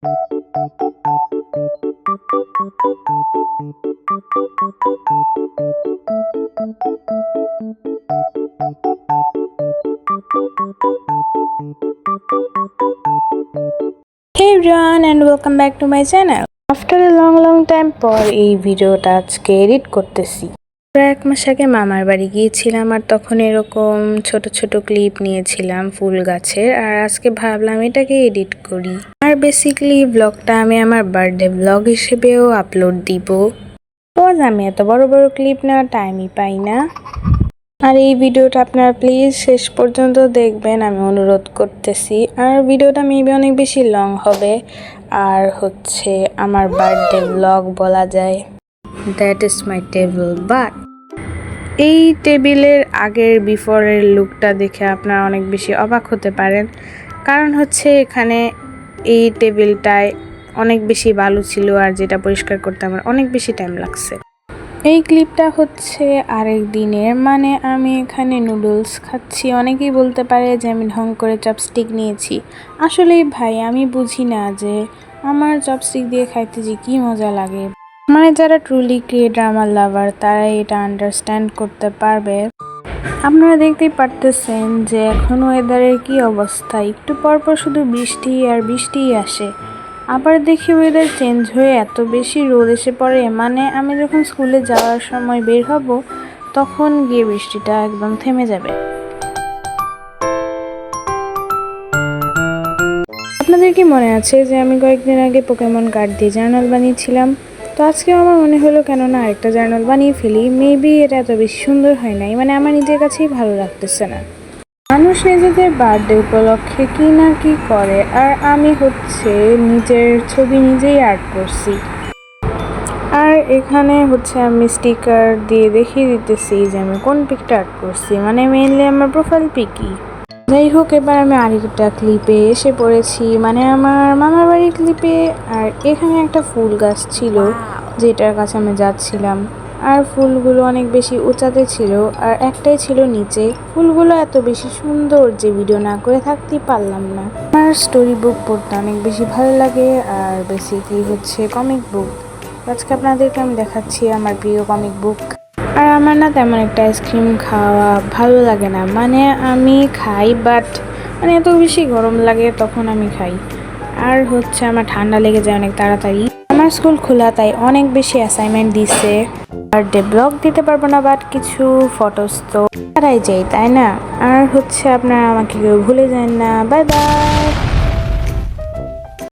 Hey everyone and welcome back to my channel. After a long time পর এই ভিডিওটা আজকে এডিট করতেছি। প্রায় 1 মাস আগে মামার বাড়ি গিয়েছিলাম আর তখন এরকম ছোট ছোট ক্লিপ নিয়েছিলাম ফুল গাছের, আর আজকে ভাবলাম এটাকে এডিট করি। আর বেসিক্যালি ব্লগটা আমি আমার বার্থডে ব্লগ হিসেবেও আপলোড দিব। রোজ আমি এত বড় বড় ক্লিপ নেওয়ার টাইমই পাই না। আর এই ভিডিওটা আপনারা প্লিজ শেষ পর্যন্ত দেখবেন, আমি অনুরোধ করতেছি। আর ভিডিওটা মেবি অনেক বেশি লং হবে, আর হচ্ছে আমার বার্থডে ব্লগ বলা যায়। That is my table. But এই টেবিলের আগের বিফোরের লুকটা দেখে আপনারা অনেক বেশি অবাক হতে পারেন, কারণ হচ্ছে এখানে এই টেবিলটায় অনেক বেশি বালু ছিল, আর যেটা পরিষ্কার করতে আমার অনেক বেশি টাইম লাগছে। এই ক্লিপটা হচ্ছে আরেক দিনের, মানে আমি এখানে নুডলস খাচ্ছি। অনেকেই বলতে পারে যে আমি ঢং করে চপস্টিক নিয়েছি। আসলে ভাই আমি বুঝি না যে আমার চপস্টিক দিয়ে খাইতে যে কি মজা লাগে। মানে যারা ট্রুলি ড্রামা লাভার তারা এটা আন্ডারস্ট্যান্ড করতে পারবে। আপনারা দেখতেই পারতেছেন যে এখন ওয়েদারের কি অবস্থা, একটু পরপর শুধু বৃষ্টি আর বৃষ্টিই আসে। আবার দেখি ওয়েদার চেঞ্জ হয়ে এত বেশি রোদ এসে পড়ে, মানে আমি যখন স্কুলে যাওয়ার সময় বের হব তখন গিয়ে বৃষ্টিটা একদম থেমে যাবে। আপনাদের কি মনে আছে যে আমি কয়েকদিন আগে পোকেমন কার্ড দিয়ে জার্নাল বানিয়েছিলাম? তো আজকে আমার মনে হলো কেননা আরেকটা জার্নাল বানিয়ে ফেলি। মেবি এটা এত বেশি সুন্দর হয় নাই, মানে আমার নিজের কাছেই ভালো লাগতেছে না। মানুষ নিজেদের বার্থডে উপলক্ষে কি না কি করে, আর আমি হচ্ছে নিজের ছবি নিজেই আর্ট করছি। আর এখানে হচ্ছে আমি স্টিকার দিয়ে দেখিয়ে দিতেছি যে আমি কোন পিকটা আর্ট করছি, মানে মেইনলি আমার প্রোফাইল পিকই। যাই হোক, এবার আমি আরেকটা ক্লিপে এসে পড়েছি, মানে আমার মামার বাড়ির ক্লিপে। আর এখানে একটা ফুল গাছ ছিল যেটার কাছে আমি যাচ্ছিলাম, আর ফুলগুলো অনেক বেশি উঁচাতে ছিল আর একটাই ছিল নিচে। ফুলগুলো এত বেশি সুন্দর যে ভিডিও না করে থাকতেই পারলাম না। আমার স্টোরি বুক পড়তে অনেক বেশি ভালো লাগে, আর বেসিক্যালি হচ্ছে কমিক বুক। আজকে আপনাদেরকে আমি দেখাচ্ছি আমার প্রিয় কমিক বুক। আর আমার না তেমন একটা আইসক্রিম খাওয়া ভালো লাগে না, মানে আমি খাই বাট মানে এত বেশি গরম লাগে তখন আমি খাই। আর হচ্ছে আমার ঠান্ডা লেগে যায় অনেক তাড়াতাড়ি। আমার স্কুল খোলা, তাই অনেক বেশি অ্যাসাইনমেন্ট দিছে। বার্থডে ব্লগ দিতে পারবো না, বাট কিছু ফটোস তো তারাই যাই, তাই না? আর হচ্ছে আপনারা আমাকে কেউ ভুলে যান না। Bye bye.